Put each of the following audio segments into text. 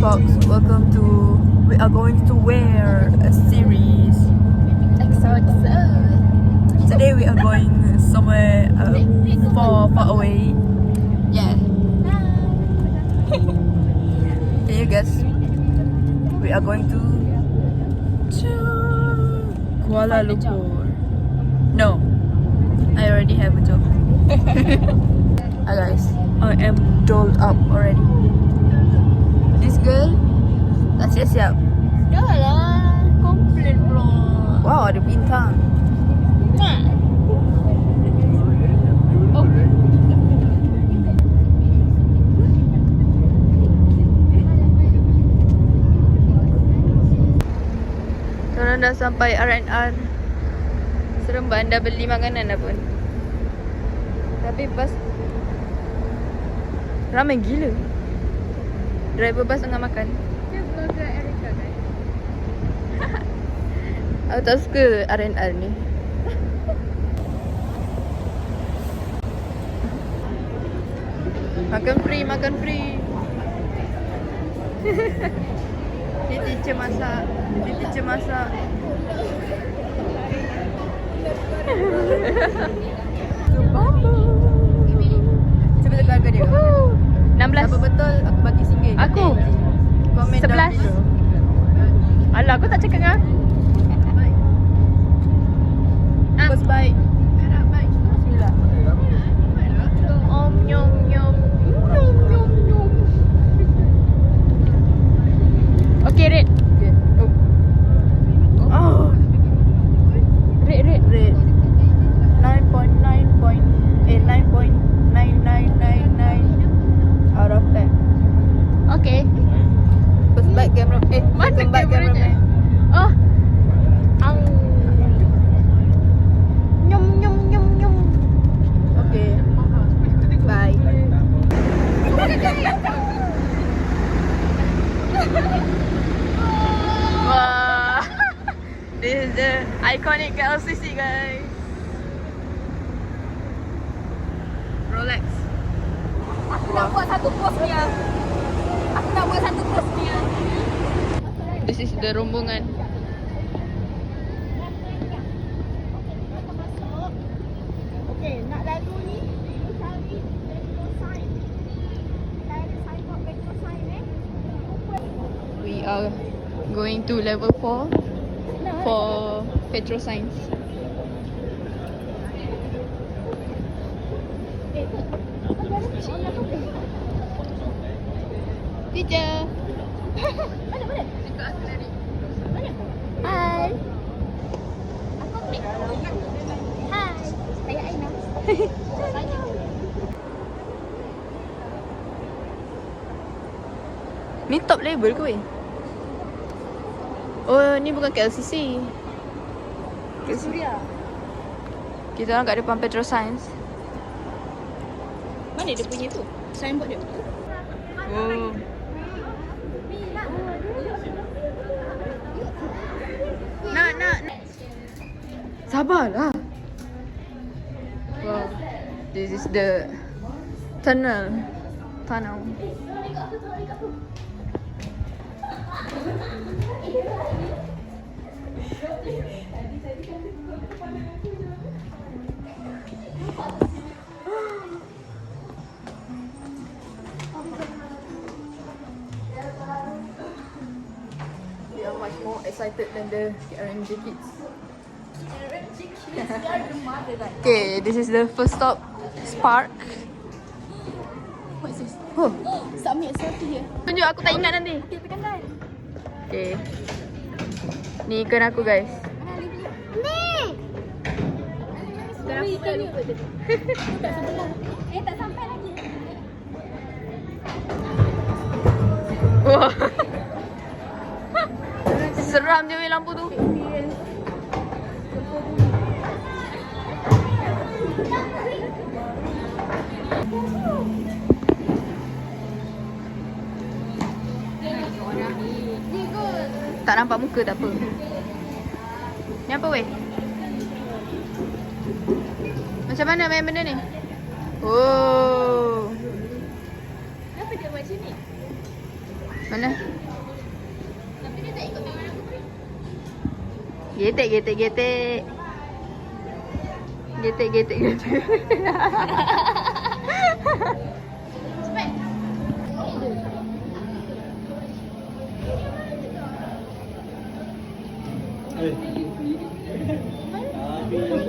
Fox. Welcome to. We are going to wear a series. XOXO. Today we are going somewhere far away. Yeah. Can you guess? We are going to Kuala Lumpur. No, I already have a job. Hi guys, I am dolled up already. This girl tak siap-siap. Dah lah. Komplain pula. Wow, ada bintang. Mak. Oh. Korang dah sampai R&R Seremban, dah beli makanan dah pun. Tapi bas ramai gila. Driver bas tengah makan. Dia vlogger Erika kan? Aku tak suka R&R ni. Makan free, makan free. Ni teacher masak. Ni teacher masak. Cuba tekan harga dia. 16. Siapa betul, aku bagi RM1. Aku? Komen dalam 11. video. Alah, aku tak cakap dengan. First bite. Bismillah. Om nyom nyom. Nyom nyom nyom. Okay, Red. Okay. Oh. Red. Rate 9.9999 out of 10. Okay. First bite camera. Mana second bite kamera camera. dia? Oh. Ang. Nyom nyom nyom nyom. Okay. Bye. Wah. This is the iconic KLCC, guys. Rolex. Aku nak buat satu post dia. This is the rombongan. Okay, nak lalu ni, you cari petrol sign. Cari signboard petrol sign We are going to level 4 for petrol science. Teacher. Mana? Hai. Apa ni? Hai. Saya Aina. Ni top level ke weh? Oh, ni bukan KLCC. Suria. Kita orang kat depan Petrol Science. Mana dia punya tu? Signboard dia. Oh. Nak. Sabarlah. Wow. This is the tunnel. We are much more excited than the RMJ kids. Okay, this is the first stop, Spark. What's this? Oh, Submit selfie here. tunjuk aku tak ingat nanti. Okay, tekan dah. Okay. Ni ikan aku guys. Ni! Sekarang aku dah lupa tadi. Tak sebelah. Tak sampai lagi. Wah. Seram je weh lampu tu. Tak nampak muka tak apa. Ni apa weh? Macam mana main benda ni? Oh. Kenapa dia buat macam ni? Mana? Tapi dia tak ikut tangan aku. Getek, getek, getek. Getek, getek, getek. Cepat.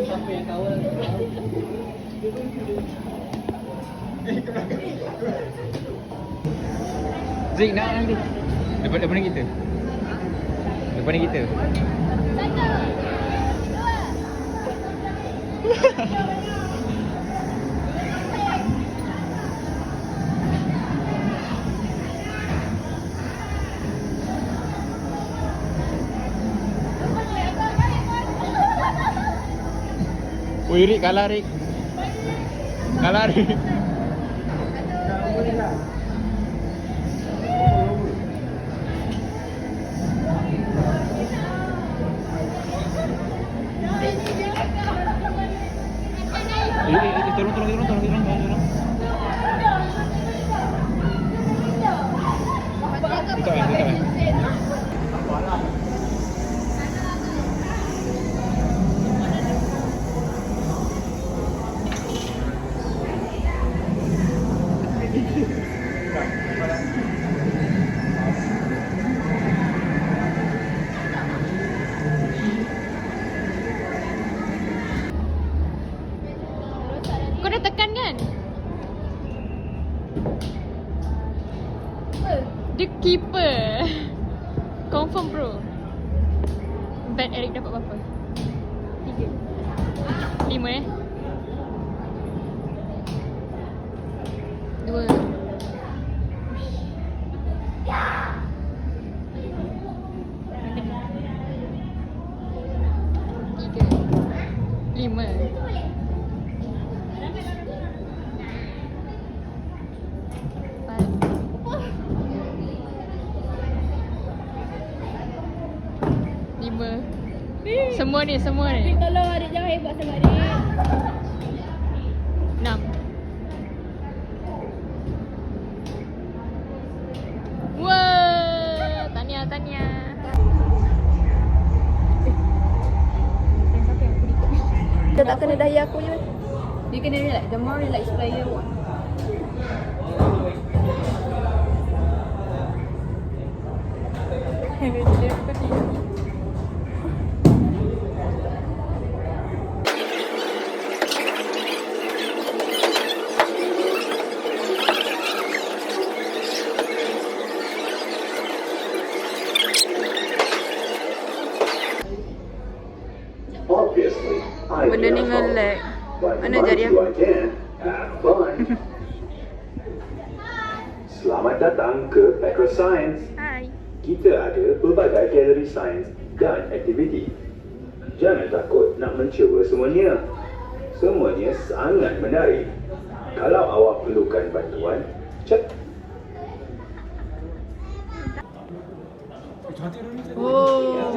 Siapa yang kawal? Zik nak nanti. Depan ni kita. Depan ni kita. Satu. Dua. Oi Rik, kalah Rik. Kalah Rik. Tolong. Tutup kan. Kau dah tekan kan? Dia keeper. Confirm bro. Bet Eric dapat berapa? 3 5 2 3 5 5 semua ni. Tolong adik jangan hebat sangat adik. 6 Wah, Tania. Dia tak kena dahi aku je. Dia kena relax. The more relax player one. Obviously, I Benda ni nge-lag. Mana jadi aku? Have fun. Selamat datang ke Petro Science. Hai. Kita ada pelbagai galeri sains dan aktiviti. Jangan takut nak mencuba semuanya. Semuanya sangat menarik. Kalau awak perlukan bantuan, cek. Oh.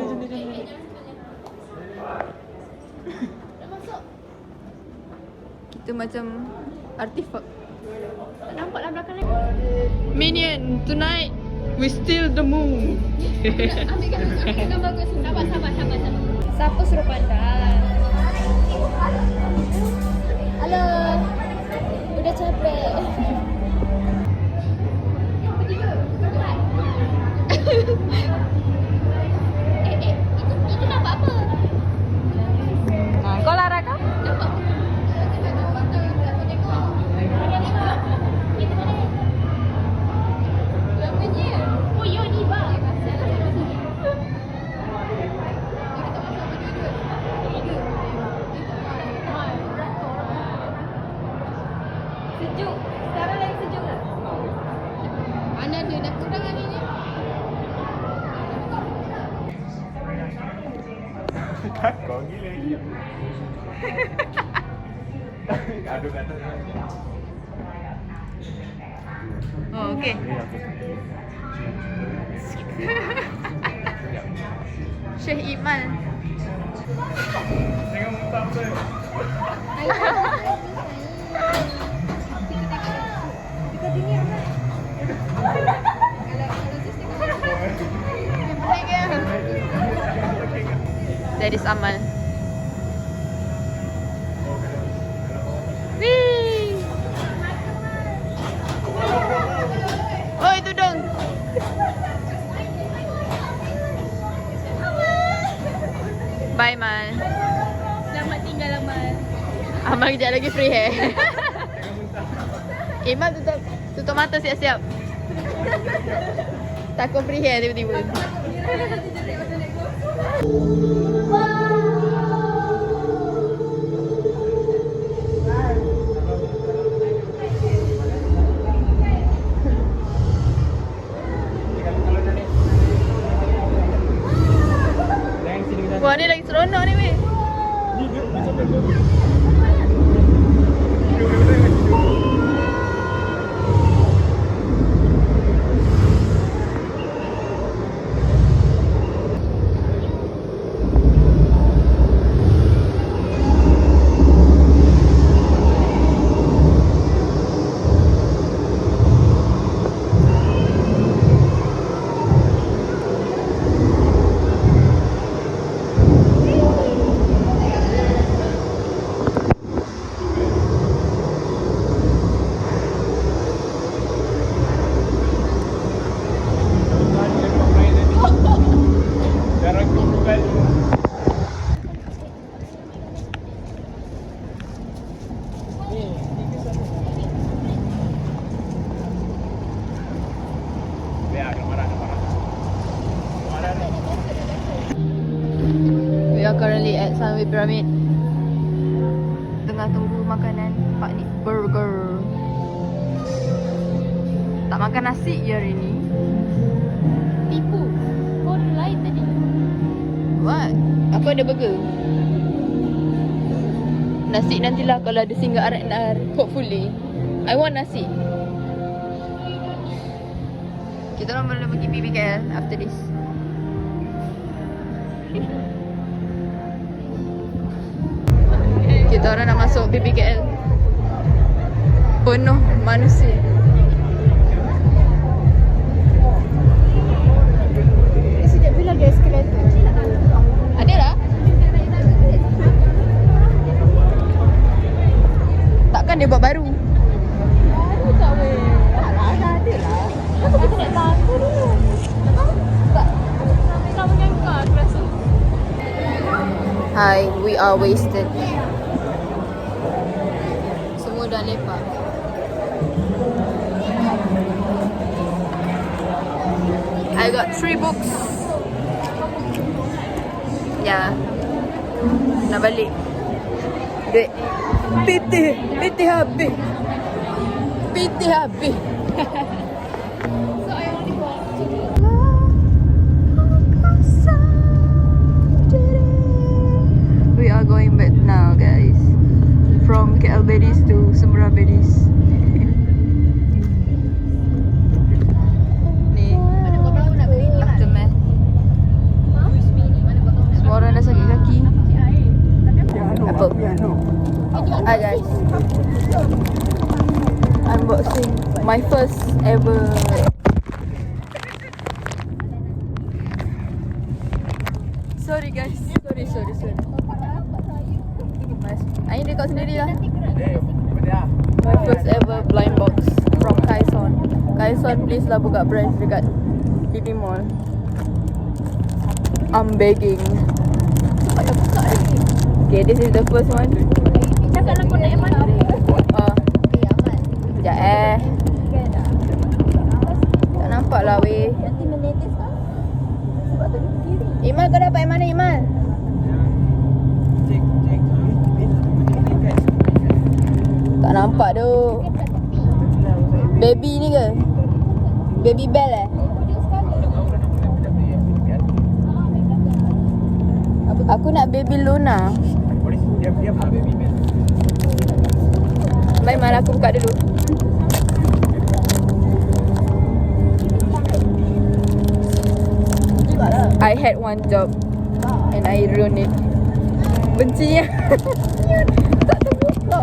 Kita macam artifak. Tak nampak lah belakang lagi. Minion, tonight we steal the moon. Ambil gambar kat sini. Sabar. Siapa suruh pandai? Halo. Udah capek. Itu nampak apa? Kau Lara kah? Nampak. Oh, yo ni bang. Sejuk. Sekarang lagi sejuk tak? Mana dia dah kurang hari ni? Kau gila lagi. Aduk kat atas. Oh, okey. Syekh Iman. Jangan muntah betul. Dekat sini amat. Kalau That is Amal. Wee! Oi, tudung! Bye, Mal. Selamat tinggal Amal. Amal kejap lagi free hair. Imal tutup mata siap-siap. Takut free hair tiba-tiba. Wah, ni lagi seronok ni, weh. We are currently at Sunway Pyramid. Tengah tunggu makanan. Pak ni burger. Tak makan nasi je hari ni. Tipu. Kau lain tadi. What? Aku ada burger. Nasi nantilah kalau ada singgah R&R. Hopefully. I want nasi. Kita orang boleh pergi PBKL after this. Kita orang nak masuk PBKL. Penuh manusia. Sekejap bila ada eskalator. Ada lah. Takkan dia buat baru. Baru tak weh. Alah, ada lah. Kenapa kita nak tangga dulu? Tak. Nak menyangka aku rasa. Hi, we are wasted. Semua dah lepak. I got 3 books. Ya. Nak balik. Duit. PT habis. PT habis. So I only bought 2. We are going back now, guys. From KL Badis to Sumra Badis. Ni Mana kau tahu nak beli ni? aftermath. Semua orang dah sakit kaki. Apa? Hi guys. Unboxing my first ever. Sorry guys. Sorry. Ain record sendiri lah. My first ever blind box from Kaison. Kaison please lah buka branch dekat DP Mall. I'm begging. Okay, this is the first one. Cakap nak kau nak yang mana? Sekejap tak nampak lah weh. Nanti menetes kan? Sebab tu dia kiri. Imal kau dapat yang mana Imal? Tak nampak tu. Baby ni ke? Baby Bell Aku nak Baby Luna. Baik Mal, aku buka dulu. I had one job and I ruined it. Bencinya. Tak terbuka.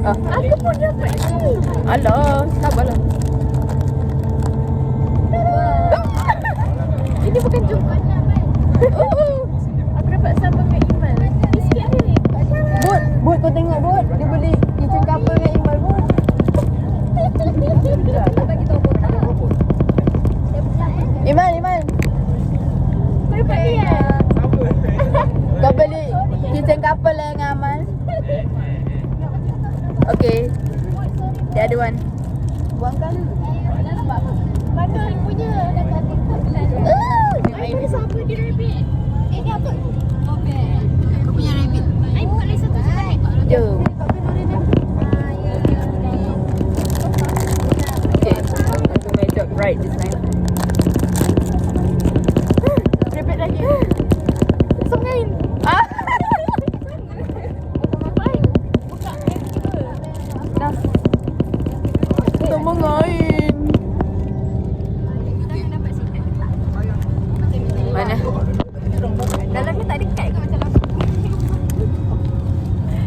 Aku pun dapat ni. Alah, sabarlah. Ini other one. Buang kali. Dah nampak? Mana yang punya? Dah kat TikTok lah. Ai mana siapa dia rabbit? Ni apa? Okay. Aku punya rabbit. Ai buka lagi satu sekali. Jom. Okay, I'll do my job right this time. Rabbit lagi. Sungai. Ah, Buka dah. Tak mengain. Mana? dalam ni tak dekat ke macam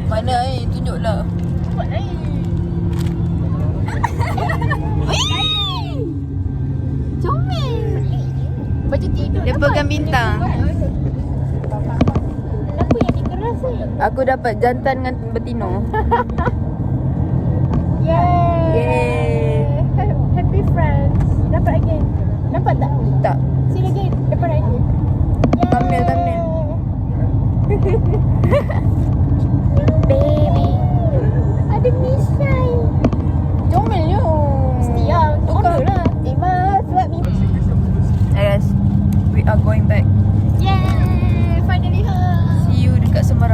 Mana tunjuklah. buat lain. Comel. Baju tidur. Dia pegang bintang. Kenapa yang ni keras ni? Aku dapat jantan dengan betina. Yay. Yay. Happy friends. Dapat lagi. Nampak tak? Tak. See lagi. Dapat lagi. Yay. Thumbnail. Baby. Ada Mishai. Comelnya. Setia. Order lah. Terima. Suat mi. Hey guys, we are going back. Yay. Finally her. See you dekat Semarang.